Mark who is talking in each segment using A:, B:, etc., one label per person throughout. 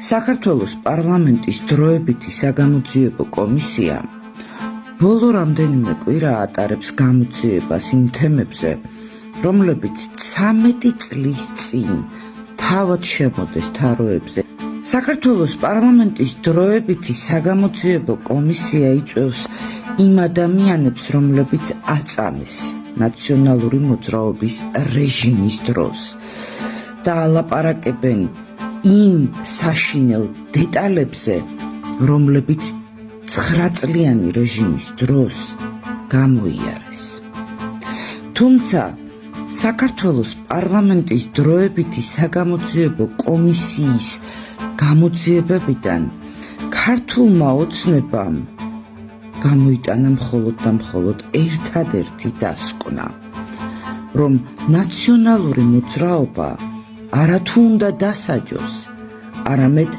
A: საქართველოს პარლამენტის დროებითი საგამოძიებო კომისია ბოლო რამდენიმე კვირა ატარებს გამოძიებას იმ თემებზე, რომლებიც 13 წლის წინ თავად შემოდეს თაროებზე. საქართველოს პარლამენტის დროებითი საგამოძიებო კომისია იწვევს იმ ადამიანებს, რომლებიც აწამეს ნაციონალური მოძრაობის რეჟიმის დროს და ალაპარაკებენ იმ საშინელ დეტალებზე, რომლებიც 9 წლიანი რეჟიმის დროს გამოიარეს. თუმცა საქართველოს პარლამენტის დროებითი საგამოძიებო კომისიის გამოძიებებიდან ქართულმა ოცნებამ გამოიტანა მხოლოდ და მხოლოდ ერთადერთი დასკვნა, რომ ნაციონალური მოძრაობა არათუ უნდა დასაჯოს, არამედ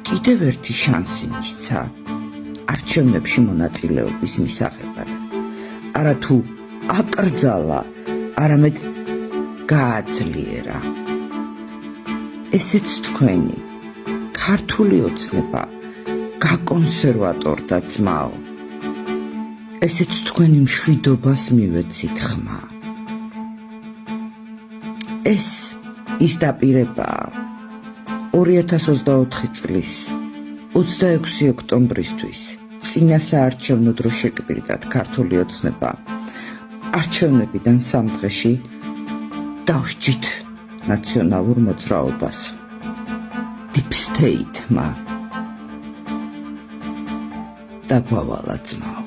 A: კიდევ ერთი შანსი მისცა არჩევნებში მონაწილეობის მისაღებად. არათუ აკრძალა, არამედ გააძლიერა. ესეც თქვენი ქართული ოცნება გაკონსერვატორდა ძმაო. ესეც თქვენი მშვიდობას მივეცით ხმა. ეს ის დაპირებაა 2024 წლის 26 ოქტომბრისთვის წინა საარჩევნო დრო შეკვირდათ ქართული ოცნება არჩევნებიდან 3 დღეში დავსჯით ნაციონალურ მოძრაობას. Deep State-მა დაგვავალა ძმაო.